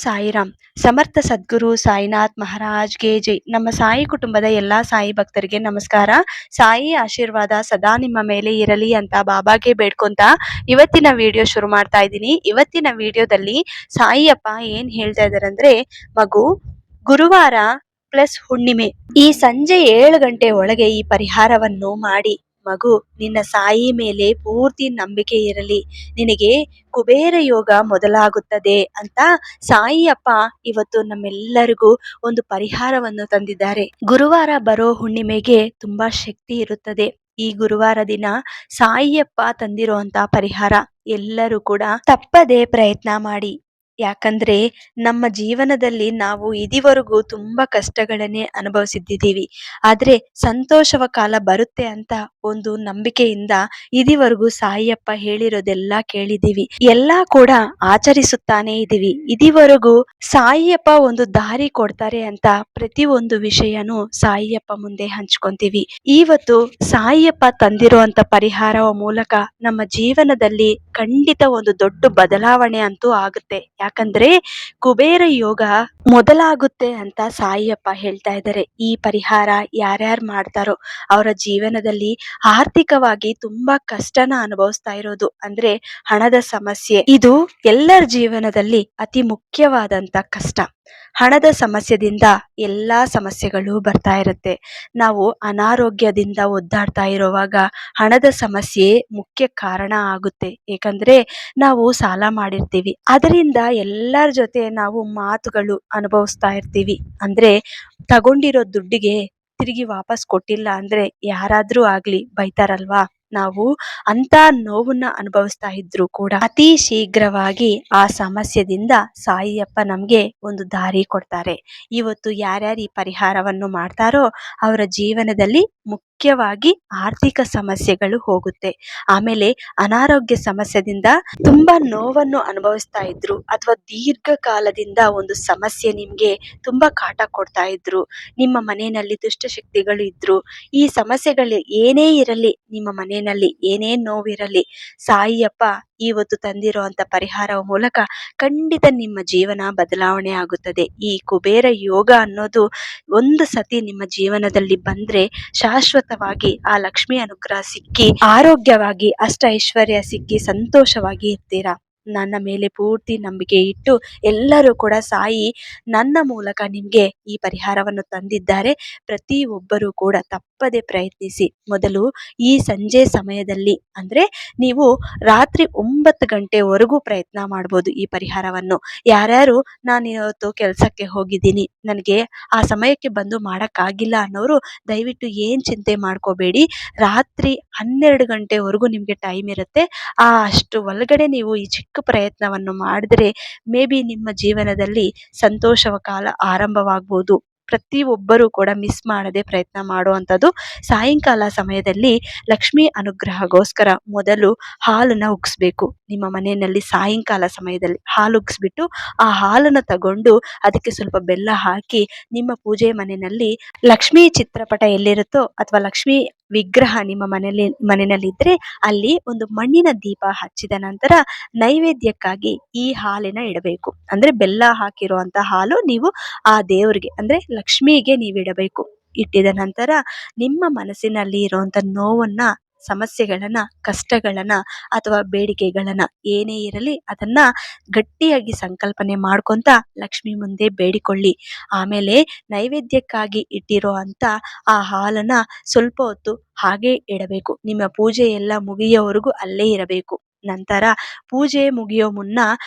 ಸಾಯಿರಾಮ್. ಸಮರ್ಥ ಸದ್ಗುರು ಸಾಯಿನಾಥ್ ಮಹಾರಾಜ್ಗೆ ಜೈ. ನಮ್ಮ ಸಾಯಿ ಕುಟುಂಬದ ಎಲ್ಲಾ ಸಾಯಿ ಭಕ್ತರಿಗೆ ನಮಸ್ಕಾರ. ಸಾಯಿ ಆಶೀರ್ವಾದ ಸದಾ ನಿಮ್ಮ ಮೇಲೆ ಇರಲಿ ಅಂತ ಬಾಬಾಗೆ ಬೇಡ್ಕೊಂತ ಇವತ್ತಿನ ವಿಡಿಯೋ ಶುರು ಮಾಡ್ತಾ ಇದ್ದೀನಿ. ಇವತ್ತಿನ ವಿಡಿಯೋದಲ್ಲಿ ಸಾಯಿ ಅಪ್ಪ ಏನ್ ಹೇಳ್ತಾ ಇದಾರೆ ಅಂದ್ರೆ, ಮಗು, ಗುರುವಾರ ಪ್ಲಸ್ ಹುಣ್ಣಿಮೆ ಈ ಸಂಜೆ 7 ಗಂಟೆ ಒಳಗೆ ಈ ಪರಿಹಾರವನ್ನು ಮಾಡಿ. ಮಗು, ನಿನ್ನ ಸಾಯಿ ಮೇಲೆ ಪೂರ್ತಿ ನಂಬಿಕೆ ಇರಲಿ, ನಿನಗೆ ಕುಬೇರ ಯೋಗ ಮೊದಲಾಗುತ್ತದೆ ಅಂತ ಸಾಯಿ ಅಪ್ಪ ಇವತ್ತು ನಮ್ಮೆಲ್ಲರಿಗೂ ಒಂದು ಪರಿಹಾರವನ್ನು ತಂದಿದ್ದಾರೆ. ಗುರುವಾರ ಬರೋ ಹುಣ್ಣಿಮೆಗೆ ತುಂಬಾ ಶಕ್ತಿ ಇರುತ್ತದೆ. ಈ ಗುರುವಾರ ದಿನ ಸಾಯಿಯಪ್ಪ ತಂದಿರುವಂತ ಪರಿಹಾರ ಎಲ್ಲರೂ ಕೂಡ ತಪ್ಪದೆ ಪ್ರಯತ್ನ ಮಾಡಿ. ಯಾಕಂದ್ರೆ ನಮ್ಮ ಜೀವನದಲ್ಲಿ ನಾವು ಇದುವರೆಗೂ ತುಂಬಾ ಕಷ್ಟಗಳನ್ನೇ ಅನುಭವಿಸಿದ್ದೀವಿ. ಆದ್ರೆ ಸಂತೋಷವ ಕಾಲ ಬರುತ್ತೆ ಅಂತ ಒಂದು ನಂಬಿಕೆಯಿಂದ ಇದುವರೆಗೂ ಸಾಯಿಯಪ್ಪ ಹೇಳಿರೋದೆಲ್ಲ ಕೇಳಿದೀವಿ, ಎಲ್ಲಾ ಕೂಡ ಆಚರಿಸುತ್ತಾನೆ ಇದೀವಿ. ಇದುವರೆಗೂ ಸಾಯಿಯಪ್ಪ ಒಂದು ದಾರಿ ಕೊಡ್ತಾರೆ ಅಂತ ಪ್ರತಿಯೊಂದು ವಿಷಯನೂ ಸಾಯಿಯಪ್ಪ ಮುಂದೆ ಹಂಚ್ಕೊಂತೀವಿ. ಇವತ್ತು ಸಾಯಿಯಪ್ಪ ತಂದಿರುವಂತ ಪರಿಹಾರವ ಮೂಲಕ ನಮ್ಮ ಜೀವನದಲ್ಲಿ ಖಂಡಿತ ಒಂದು ದೊಡ್ಡ ಬದಲಾವಣೆ ಅಂತೂ ಆಗುತ್ತೆ. ಯಾಕಂದ್ರೆ ಕುಬೇರ ಯೋಗ ಮೊದಲಾಗುತ್ತೆ ಅಂತ ಸಾಯಿಯಪ್ಪ ಹೇಳ್ತಾ ಇದ್ದಾರೆ. ಈ ಪರಿಹಾರ ಯಾರ್ಯಾರು ಮಾಡ್ತಾರೋ ಅವರ ಜೀವನದಲ್ಲಿ ಆರ್ಥಿಕವಾಗಿ ತುಂಬಾ ಕಷ್ಟನ ಅನುಭವಿಸ್ತಾ ಇರೋದು ಅಂದ್ರೆ ಹಣದ ಸಮಸ್ಯೆ, ಇದು ಎಲ್ಲರ ಜೀವನದಲ್ಲಿ ಅತಿ ಮುಖ್ಯವಾದಂತ ಕಷ್ಟ. ಹಣದ ಸಮಸ್ಯೆದಿಂದ ಎಲ್ಲಾ ಸಮಸ್ಯೆಗಳು ಬರ್ತಾ ಇರುತ್ತೆ. ನಾವು ಅನಾರೋಗ್ಯದಿಂದ ಒದ್ದಾಡ್ತಾ ಇರುವಾಗ ಹಣದ ಸಮಸ್ಯೆ ಮುಖ್ಯ ಕಾರಣ ಆಗುತ್ತೆ. ಏಕೆಂದ್ರೆ ನಾವು ಸಾಲ ಮಾಡಿರ್ತೀವಿ, ಅದರಿಂದ ಎಲ್ಲರ ಜೊತೆ ನಾವು ಮಾತುಗಳು ಅನುಭವಿಸ್ತಾ ಇರ್ತೀವಿ. ಅಂದ್ರೆ ತಗೊಂಡಿರೋ ದುಡ್ಡಿಗೆ ತಿರುಗಿ ವಾಪಸ್ ಕೊಟ್ಟಿಲ್ಲ ಅಂದ್ರೆ ಯಾರಾದ್ರೂ ಆಗ್ಲಿ ಬೈತಾರಲ್ವಾ. ನಾವು ಅಂತ ನೋವನ್ನ ಅನುಭವಿಸ್ತಾ ಇದ್ರು ಕೂಡ ಅತಿ ಶೀಘ್ರವಾಗಿ ಆ ಸಮಸ್ಯೆದಿಂದ ಸಾಯಿಯಪ್ಪ ನಮ್ಗೆ ಒಂದು ದಾರಿ ಕೊಡ್ತಾರೆ. ಇವತ್ತು ಯಾರ್ಯಾರು ಈ ಪರಿಹಾರವನ್ನು ಮಾಡ್ತಾರೋ ಅವರ ಜೀವನದಲ್ಲಿ ಮುಖ್ಯವಾಗಿ ಆರ್ಥಿಕ ಸಮಸ್ಯೆಗಳು ಹೋಗುತ್ತೆ. ಆಮೇಲೆ ಅನಾರೋಗ್ಯ ಸಮಸ್ಯೆದಿಂದ ತುಂಬಾ ನೋವನ್ನು ಅನುಭವಿಸ್ತಾ ಇದ್ರು ಅಥವಾ ದೀರ್ಘಕಾಲದಿಂದ ಒಂದು ಸಮಸ್ಯೆ ನಿಮ್ಗೆ ತುಂಬಾ ಕಾಟ ಕೊಡ್ತಾ ಇದ್ರು, ನಿಮ್ಮ ಮನೆಯಲ್ಲಿ ದುಷ್ಟಶಕ್ತಿಗಳು ಇದ್ರು, ಈ ಸಮಸ್ಯೆಗಳು ಏನೇ ಇರಲಿ, ನಿಮ್ಮ ಮನೆಯಲ್ಲಿ ಏನೇ ನೋವಿರಲಿ, ಸಾಯಿಯಪ್ಪ ಇವತ್ತು ತಂದಿರುವಂತ ಪರಿಹಾರವ ಮೂಲಕ ಖಂಡಿತ ನಿಮ್ಮ ಜೀವನ ಬದಲಾವಣೆ ಆಗುತ್ತದೆ. ಈ ಕುಬೇರ ಯೋಗ ಅನ್ನೋದು ಒಂದು ಸತಿ ನಿಮ್ಮ ಜೀವನದಲ್ಲಿ ಬಂದ್ರೆ ಶಾಶ್ವತವಾಗಿ ಆ ಲಕ್ಷ್ಮಿ ಅನುಗ್ರಹ ಸಿಕ್ಕಿ ಆರೋಗ್ಯವಾಗಿ ಅಷ್ಟ ಐಶ್ವರ್ಯ ಸಿಕ್ಕಿ ಸಂತೋಷವಾಗಿ ಇರ್ತೀರಾ. ನನ್ನ ಮೇಲೆ ಪೂರ್ತಿ ನಂಬಿಕೆ ಇಟ್ಟು ಎಲ್ಲರೂ ಕೂಡ ಸಾಯಿ ನನ್ನ ಮೂಲಕ ನಿಮ್ಗೆ ಈ ಪರಿಹಾರವನ್ನು ತಂದಿದ್ದಾರೆ. ಪ್ರತಿಯೊಬ್ಬರೂ ಕೂಡ ತಪ್ಪದೆ ಪ್ರಯತ್ನಿಸಿ. ಮೊದಲು ಈ ಸಂಜೆ ಸಮಯದಲ್ಲಿ ಅಂದ್ರೆ ನೀವು ರಾತ್ರಿ 9 ಗಂಟೆವರೆಗೂ ಪ್ರಯತ್ನ ಮಾಡ್ಬೋದು ಈ ಪರಿಹಾರವನ್ನು. ಯಾರ್ಯಾರು ನಾನು ಇವತ್ತು ಕೆಲಸಕ್ಕೆ ಹೋಗಿದ್ದೀನಿ, ನನಗೆ ಆ ಸಮಯಕ್ಕೆ ಬಂದು ಮಾಡೋಕ್ಕಾಗಿಲ್ಲ ಅನ್ನೋರು ದಯವಿಟ್ಟು ಏನ್ ಚಿಂತೆ ಮಾಡ್ಕೋಬೇಡಿ. ರಾತ್ರಿ 12 ಗಂಟೆವರೆಗೂ ನಿಮ್ಗೆ ಟೈಮ್ ಇರುತ್ತೆ. ಅಷ್ಟು ಒಳಗಡೆ ನೀವು ಈ ಚಿಕ್ಕ ಪ್ರಯತ್ನವನ್ನು ಮಾಡಿದ್ರೆ ಮೇ ಬಿ ನಿಮ್ಮ ಜೀವನದಲ್ಲಿ ಸಂತೋಷವ ಕಾಲ ಆರಂಭವಾಗ್ಬೋದು. ಪ್ರತಿಯೊಬ್ಬರೂ ಕೂಡ ಮಿಸ್ ಮಾಡದೆ ಪ್ರಯತ್ನ ಮಾಡುವಂಥದ್ದು. ಸಾಯಂಕಾಲ ಸಮಯದಲ್ಲಿ ಲಕ್ಷ್ಮಿ ಅನುಗ್ರಹಗೋಸ್ಕರ ಮೊದಲು ಹಾಲನ್ನ ಉಗಿಸ್ಬೇಕು. ನಿಮ್ಮ ಮನೆಯಲ್ಲಿ ಸಾಯಂಕಾಲ ಸಮಯದಲ್ಲಿ ಹಾಲು ಉಗಿಸ್ಬಿಟ್ಟು ಆ ಹಾಲನ್ನು ತಗೊಂಡು ಅದಕ್ಕೆ ಸ್ವಲ್ಪ ಬೆಲ್ಲ ಹಾಕಿ ನಿಮ್ಮ ಪೂಜೆ ಮನೆಯಲ್ಲಿ ಲಕ್ಷ್ಮಿ ಚಿತ್ರಪಟ ಎಲ್ಲಿರುತ್ತೋ ಅಥವಾ ಲಕ್ಷ್ಮಿ ವಿಗ್ರಹ ನಿಮ್ಮ ಮನೆಯಲ್ಲಿ ಇದ್ರೆ ಅಲ್ಲಿ ಒಂದು ಮಣ್ಣಿನ ದೀಪ ಹಚ್ಚಿದ ನಂತರ ನೈವೇದ್ಯಕ್ಕಾಗಿ ಈ ಹಾಲಿನ ಇಡಬೇಕು. ಅಂದ್ರೆ ಬೆಲ್ಲ ಹಾಕಿರುವಂತ ಹಾಲು ನೀವು ಆ ದೇವರಿಗೆ ಅಂದ್ರೆ ಲಕ್ಷ್ಮಿಗೆ ನೀವು ಇಡಬೇಕು. ಇಟ್ಟಿದ ನಂತರ ನಿಮ್ಮ ಮನಸ್ಸಿನಲ್ಲಿ ಇರುವಂತ ನೋವನ್ನ, ಸಮಸ್ಯೆಗಳನ್ನ, ಕಷ್ಟಗಳನ್ನ ಅಥವಾ ಬೇಡಿಕೆಗಳನ್ನ ಏನೇ ಇರಲಿ ಅದನ್ನ ಗಟ್ಟಿಯಾಗಿ ಸಂಕಲ್ಪನೆ ಮಾಡ್ಕೊಂತ ಲಕ್ಷ್ಮಿ ಮುಂದೆ ಬೇಡಿಕೊಳ್ಳಿ. ಆಮೇಲೆ ನೈವೇದ್ಯಕ್ಕಾಗಿ ಇಟ್ಟಿರೋ ಅಂತ ಆ ಹಾಲನ್ನ ಸ್ವಲ್ಪ ಹೊತ್ತು ಹಾಗೆ ಇಡಬೇಕು. ನಿಮ್ಮ ಪೂಜೆ ಎಲ್ಲ ಮುಗಿಯೋವರೆಗೂ ಅಲ್ಲೇ ಇರಬೇಕು. ನಂತರ ಪೂಜೆ ಮುಗಿಯೋ ಮುನ್ನ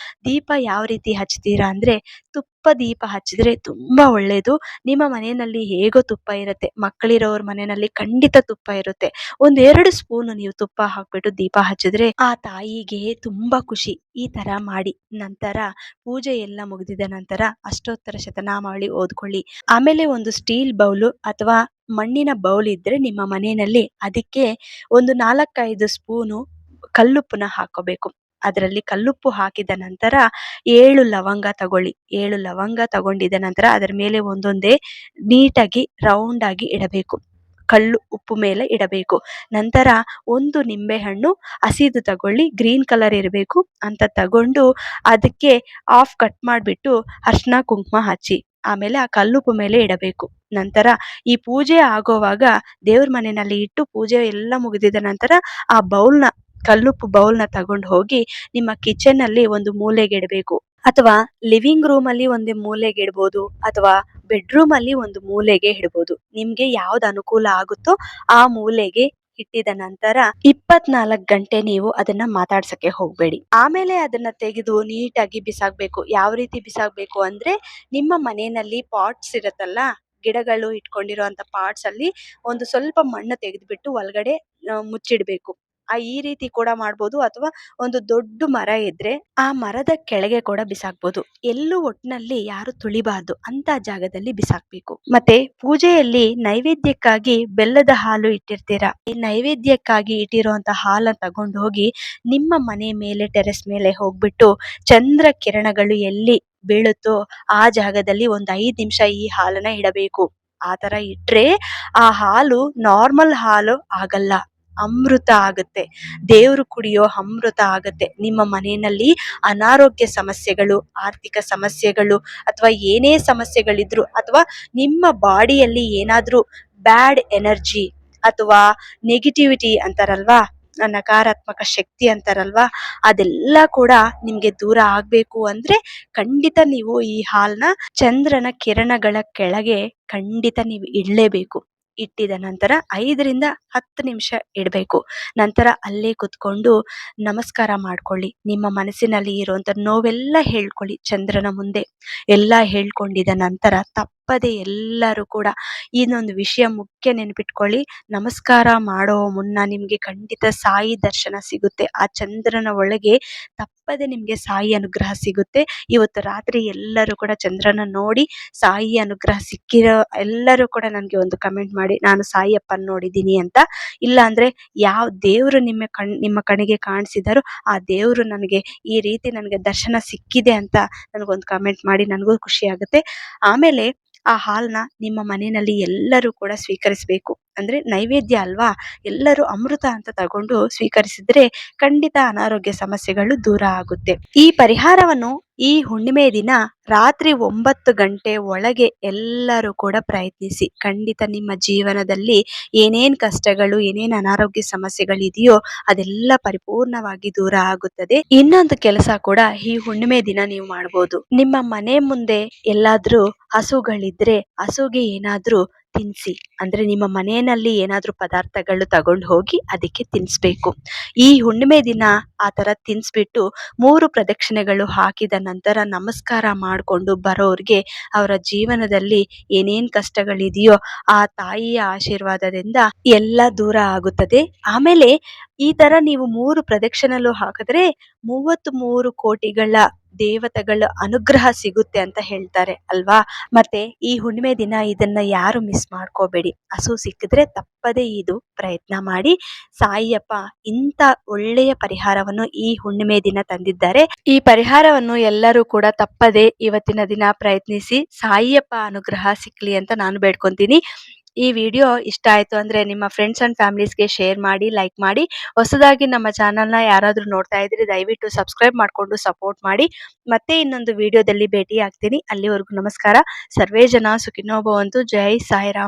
ದೀಪ ಯಾವ ರೀತಿ ಹಚ್ತೀರಾ ಅಂದ್ರೆ ತುಪ್ಪ ದೀಪ ಹಚ್ಚಿದ್ರೆ ತುಂಬಾ ಒಳ್ಳೇದು. ನಿಮ್ಮ ಮನೆಯಲ್ಲಿ ಹೇಗೋ ತುಪ್ಪ ಇರುತ್ತೆ, ಮಕ್ಕಳಿರೋರ ಮನೆಯಲ್ಲಿ ಖಂಡಿತ ತುಪ್ಪ ಇರುತ್ತೆ. 1-2 ಸ್ಪೂನ್ ನೀವು ತುಪ್ಪ ಹಾಕ್ಬಿಟ್ಟು ದೀಪ ಹಚ್ಚಿದ್ರೆ ಆ ತಾಯಿಗೆ ತುಂಬಾ ಖುಷಿ. ಈ ತರ ಮಾಡಿ ನಂತರ ಪೂಜೆ ಎಲ್ಲ ಮುಗಿದಿದ ನಂತರ ಅಷ್ಟೋತ್ತರ ಶತನಾಮಾವಳಿ ಓದ್ಕೊಳ್ಳಿ. ಆಮೇಲೆ ಒಂದು ಸ್ಟೀಲ್ ಬೌಲು ಅಥವಾ ಮಣ್ಣಿನ ಬೌಲ್ ಇದ್ರೆ ನಿಮ್ಮ ಮನೆಯಲ್ಲಿ ಅದಕ್ಕೆ ಒಂದು 4-5 ಸ್ಪೂನು ಕಲ್ಲುಪ್ಪನ್ನ ಹಾಕೋಬೇಕು. ಅದರಲ್ಲಿ ಕಲ್ಲುಪ್ಪು ಹಾಕಿದ ನಂತರ 7 ಲವಂಗ ತಗೊಳ್ಳಿ. 7 ಲವಂಗ ತಗೊಂಡಿದ ನಂತರ ಅದರ ಮೇಲೆ ಒಂದೊಂದೇ ನೀಟಾಗಿ ರೌಂಡ್ ಆಗಿ ಇಡಬೇಕು. ಕಲ್ಲು ಉಪ್ಪು ಮೇಲೆ ಇಡಬೇಕು. ನಂತರ ಒಂದು ನಿಂಬೆಹಣ್ಣು ಹಸಿದು ತಗೊಳ್ಳಿ, ಗ್ರೀನ್ ಕಲರ್ ಇರಬೇಕು ಅಂತ ತಗೊಂಡು ಅದಕ್ಕೆ ಹಾಫ್ ಕಟ್ ಮಾಡಿಬಿಟ್ಟು ಅರ್ಶಿನ ಕುಂಕುಮ ಹಚ್ಚಿ ಆಮೇಲೆ ಆ ಕಲ್ಲುಪ್ಪು ಮೇಲೆ ಇಡಬೇಕು. ನಂತರ ಈ ಪೂಜೆ ಆಗೋವಾಗ ದೇವ್ರ ಮನೆಯಲ್ಲಿ ಇಟ್ಟು ಪೂಜೆ ಎಲ್ಲ ಮುಗಿದಿದ ನಂತರ ಆ ಕಲ್ಲುಪ್ಪು ಬೌಲ್ನ ತಗೊಂಡು ಹೋಗಿ ನಿಮ್ಮ ಕಿಚನ್ ಅಲ್ಲಿ ಒಂದು ಮೂಲೆಗೆ ಇಡಬೇಕು, ಅಥವಾ ಲಿವಿಂಗ್ ರೂಮ್ ಅಲ್ಲಿ ಒಂದು ಮೂಲೆಗೆ ಇಡ್ಬೋದು, ಅಥವಾ ಬೆಡ್ರೂಮ್ ಅಲ್ಲಿ ಒಂದು ಮೂಲೆಗೆ ಇಡ್ಬೋದು. ನಿಮ್ಗೆ ಯಾವ್ದು ಅನುಕೂಲ ಆಗುತ್ತೋ ಆ ಮೂಲೆಗೆ ಇಟ್ಟಿದ ನಂತರ 24 ಗಂಟೆ ನೀವು ಅದನ್ನ ಮಾತಾಡ್ಸಕ್ಕೆ ಹೋಗ್ಬೇಡಿ. ಆಮೇಲೆ ಅದನ್ನ ತೆಗೆದು ನೀಟಾಗಿ ಬಿಸಾಕ್ಬೇಕು. ಯಾವ ರೀತಿ ಬಿಸಾಕ್ಬೇಕು ಅಂದ್ರೆ, ನಿಮ್ಮ ಮನೆಯಲ್ಲಿ ಪಾಟ್ಸ್ ಇರತ್ತಲ್ಲ, ಗಿಡಗಳು ಇಟ್ಕೊಂಡಿರುವಂತ ಪಾಟ್ಸ್ ಅಲ್ಲಿ ಒಂದು ಸ್ವಲ್ಪ ಮಣ್ಣು ತೆಗೆದ್ಬಿಟ್ಟು ಒಳಗಡೆ ಮುಚ್ಚಿಡ್ಬೇಕು. ಈ ರೀತಿ ಕೂಡ ಮಾಡ್ಬೋದು, ಅಥವಾ ಒಂದು ದೊಡ್ಡ ಮರ ಇದ್ರೆ ಆ ಮರದ ಕೆಳಗೆ ಕೂಡ ಬಿಸಾಕ್ಬೋದು. ಎಲ್ಲೂ ಒಟ್ನಲ್ಲಿ ಯಾರು ತುಳಿಬಾರ್ದು ಅಂತ ಜಾಗದಲ್ಲಿ ಬಿಸಾಕ್ಬೇಕು. ಮತ್ತೆ ಪೂಜೆಯಲ್ಲಿ ನೈವೇದ್ಯಕ್ಕಾಗಿ ಬೆಲ್ಲದ ಹಾಲು ಇಟ್ಟಿರ್ತೀರಾ, ಈ ನೈವೇದ್ಯಕ್ಕಾಗಿ ಇಟ್ಟಿರುವಂತ ಹಾಲನ್ನ ತಗೊಂಡು ಹೋಗಿ ನಿಮ್ಮ ಮನೆ ಮೇಲೆ ಟೆರೆಸ್ ಮೇಲೆ ಹೋಗ್ಬಿಟ್ಟು ಚಂದ್ರ ಕಿರಣಗಳು ಎಲ್ಲಿ ಬೀಳುತ್ತೋ ಆ ಜಾಗದಲ್ಲಿ ಒಂದು 5 ನಿಮಿಷ ಈ ಹಾಲನ್ನ ಇಡಬೇಕು. ಆ ತರ ಇಟ್ರೆ ಆ ಹಾಲು ನಾರ್ಮಲ್ ಹಾಲು ಆಗಲ್ಲ, ಅಮೃತ ಆಗುತ್ತೆ. ದೇವರು ಕುಡಿಯೋ ಅಮೃತ ಆಗುತ್ತೆ. ನಿಮ್ಮ ಮನೆಯಲ್ಲಿ ಅನಾರೋಗ್ಯ ಸಮಸ್ಯೆಗಳು, ಆರ್ಥಿಕ ಸಮಸ್ಯೆಗಳು, ಅಥವಾ ಏನೇ ಸಮಸ್ಯೆಗಳಿದ್ರು, ಅಥವಾ ನಿಮ್ಮ ಬಾಡಿಯಲ್ಲಿ ಏನಾದ್ರೂ ಬ್ಯಾಡ್ ಎನರ್ಜಿ ಅಥವಾ ನೆಗೆಟಿವಿಟಿ ಅಂತಾರಲ್ವಾ, ನಕಾರಾತ್ಮಕ ಶಕ್ತಿ ಅಂತಾರಲ್ವಾ, ಅದೆಲ್ಲ ಕೂಡ ನಿಮ್ಗೆ ದೂರ ಆಗ್ಬೇಕು ಅಂದ್ರೆ ಖಂಡಿತ ನೀವು ಈ ಹಾಲ್ನ ಚಂದ್ರನ ಕಿರಣಗಳ ಕೆಳಗೆ ಖಂಡಿತ ನೀವು ಇಡ್ಲೇಬೇಕು. ಇಟ್ಟಿದ ನಂತರ 5ರಿಂದ 10 ನಿಮಿಷ ಇಡಬೇಕು. ನಂತರ ಅಲ್ಲೇ ಕುತ್ಕೊಂಡು ನಮಸ್ಕಾರ ಮಾಡ್ಕೊಳ್ಳಿ. ನಿಮ್ಮ ಮನಸ್ಸಿನಲ್ಲಿ ಇರುವಂತ ನೋವೆಲ್ಲ ಹೇಳ್ಕೊಳ್ಳಿ ಚಂದ್ರನ ಮುಂದೆ. ಎಲ್ಲ ಹೇಳ್ಕೊಂಡಿದ ನಂತರ ತಪ್ಪದೆ ಎಲ್ಲರೂ ಕೂಡ ಇನ್ನೊಂದು ವಿಷಯ ಮುಖ್ಯ ನೆನ್ಪಿಟ್ಕೊಳ್ಳಿ, ನಮಸ್ಕಾರ ಮಾಡೋ ಮುನ್ನ ನಿಮ್ಗೆ ಖಂಡಿತ ಸಾಯಿ ದರ್ಶನ ಸಿಗುತ್ತೆ. ಆ ಚಂದ್ರನ ಒಳಗೆ ತಪ್ಪದೆ ನಿಮ್ಗೆ ಸಾಯಿ ಅನುಗ್ರಹ ಸಿಗುತ್ತೆ. ಇವತ್ತು ರಾತ್ರಿ ಎಲ್ಲರೂ ಕೂಡ ಚಂದ್ರನ ನೋಡಿ ಸಾಯಿ ಅನುಗ್ರಹ ಸಿಕ್ಕಿರೋ ಎಲ್ಲರೂ ಕೂಡ ನನಗೆ ಒಂದು ಕಮೆಂಟ್ ಮಾಡಿ, ನಾನು ಸಾಯಿ ಅಪ್ಪನ್ ನೋಡಿದ್ದೀನಿ ಅಂತ. ಇಲ್ಲ ಅಂದ್ರೆ ಯಾವ ದೇವರು ನಿಮ್ಮ ಕಣ್ಣಿಗೆ ಕಾಣಿಸಿದಾರೋ ಆ ದೇವರು ನನಗೆ ಈ ರೀತಿ ನನಗೆ ದರ್ಶನ ಸಿಕ್ಕಿದೆ ಅಂತ ನನಗೊಂದು ಕಮೆಂಟ್ ಮಾಡಿ, ನನಗೂ ಖುಷಿ ಆಗುತ್ತೆ. ಆಮೇಲೆ ಆ ಹಾಲ್ನ ನಿಮ್ಮ ಮನೆಯಲ್ಲಿ ಎಲ್ಲರೂ ಕೂಡ ಸ್ವೀಕರಿಸಬೇಕು. ಅಂದ್ರೆ ನೈವೇದ್ಯ ಅಲ್ವಾ, ಎಲ್ಲರೂ ಅಮೃತ ಅಂತ ತಗೊಂಡು ಸ್ವೀಕರಿಸಿದ್ರೆ ಖಂಡಿತ ಅನಾರೋಗ್ಯ ಸಮಸ್ಯೆಗಳು ದೂರ ಆಗುತ್ತೆ. ಈ ಪರಿಹಾರವನ್ನು ಈ ಹುಣ್ಣಿಮೆ ದಿನ ರಾತ್ರಿ 9 ಗಂಟೆ ಒಳಗೆ ಎಲ್ಲರೂ ಕೂಡ ಪ್ರಯತ್ನಿಸಿ. ಖಂಡಿತ ನಿಮ್ಮ ಜೀವನದಲ್ಲಿ ಏನೇನ್ ಕಷ್ಟಗಳು, ಏನೇನ್ ಅನಾರೋಗ್ಯ ಸಮಸ್ಯೆಗಳಿದೆಯೋ ಅದೆಲ್ಲ ಪರಿಪೂರ್ಣವಾಗಿ ದೂರ ಆಗುತ್ತದೆ. ಇನ್ನೊಂದು ಕೆಲಸ ಕೂಡ ಈ ಹುಣ್ಣಿಮೆ ದಿನ ನೀವು ಮಾಡಬಹುದು. ನಿಮ್ಮ ಮನೆ ಮುಂದೆ ಎಲ್ಲಾದ್ರೂ ಹಸುಗಳಿದ್ರೆ ಹಸುಗೆ ಏನಾದ್ರೂ ತಿನ್ಸಿ, ಅಂದ್ರೆ ನಿಮ್ಮ ಮನೆಯಲ್ಲಿ ಏನಾದ್ರೂ ಪದಾರ್ಥಗಳು ತಗೊಂಡು ಹೋಗಿ ಅದಕ್ಕೆ ತಿನ್ಸ್ಬೇಕು. ಈ ಹುಣ್ಣಿಮೆ ದಿನ ಆ ತರ ತಿನ್ಸ್ಬಿಟ್ಟು 3 ಪ್ರದಕ್ಷಿಣೆಗಳು ಹಾಕಿದ ನಂತರ ನಮಸ್ಕಾರ ಮಾಡಿಕೊಂಡು ಬರೋರ್ಗೆ ಅವರ ಜೀವನದಲ್ಲಿ ಏನೇನ್ ಕಷ್ಟಗಳಿದೆಯೋ ಆ ತಾಯಿಯ ಆಶೀರ್ವಾದದಿಂದ ಎಲ್ಲ ದೂರ ಆಗುತ್ತದೆ. ಆಮೇಲೆ ಈ ತರ ನೀವು 3 ಪ್ರದಕ್ಷಿಣೆಗಳು ಹಾಕಿದ್ರೆ 33 ಕೋಟಿಗಳ ದೇವತೆಗಳ ಅನುಗ್ರಹ ಸಿಗುತ್ತೆ ಅಂತ ಹೇಳ್ತಾರೆ ಅಲ್ವಾ. ಮತ್ತೆ ಈ ಹುಣ್ಣಿಮೆ ದಿನ ಇದನ್ನ ಯಾರು ಮಿಸ್ ಮಾಡ್ಕೋಬೇಡಿ. ಹಸು ಸಿಕ್ಕಿದ್ರೆ ತಪ್ಪದೆ ಇದು ಪ್ರಯತ್ನ ಮಾಡಿ. ಸಾಯಿಯಪ್ಪ ಇಂಥ ಒಳ್ಳೆಯ ಪರಿಹಾರವನ್ನು ಈ ಹುಣ್ಣಿಮೆ ದಿನ ತಂದಿದ್ದಾರೆ. ಈ ಪರಿಹಾರವನ್ನು ಎಲ್ಲರೂ ಕೂಡ ತಪ್ಪದೆ ಇವತ್ತಿನ ದಿನ ಪ್ರಯತ್ನಿಸಿ ಸಾಯಿಯಪ್ಪ ಅನುಗ್ರಹ ಸಿಕ್ಲಿ ಅಂತ ನಾನು ಬೇಡ್ಕೊಂತೀನಿ. ಈ ವಿಡಿಯೋ ಇಷ್ಟ ಆಯ್ತು ಅಂದ್ರೆ ನಿಮ್ಮ ಫ್ರೆಂಡ್ಸ್ ಅಂಡ್ ಫ್ಯಾಮಿಲೀಸ್ಗೆ ಶೇರ್ ಮಾಡಿ, ಲೈಕ್ ಮಾಡಿ. ಹೊಸದಾಗಿ ನಮ್ಮ ಚಾನಲ್ನ ಯಾರಾದ್ರೂ ನೋಡ್ತಾ ಇದ್ರೆ ದಯವಿಟ್ಟು ಸಬ್ಸ್ಕ್ರೈಬ್ ಮಾಡ್ಕೊಂಡು ಸಪೋರ್ಟ್ ಮಾಡಿ. ಮತ್ತೆ ಇನ್ನೊಂದು ವಿಡಿಯೋದಲ್ಲಿ ಭೇಟಿ ಆಗ್ತೀನಿ. ಅಲ್ಲಿವರೆಗೂ ನಮಸ್ಕಾರ. ಸರ್ವೇ ಜನ ಸುಖಿನೋ ಭವಂತು. ಜೈ ಸಾಯಿರಾಮ್.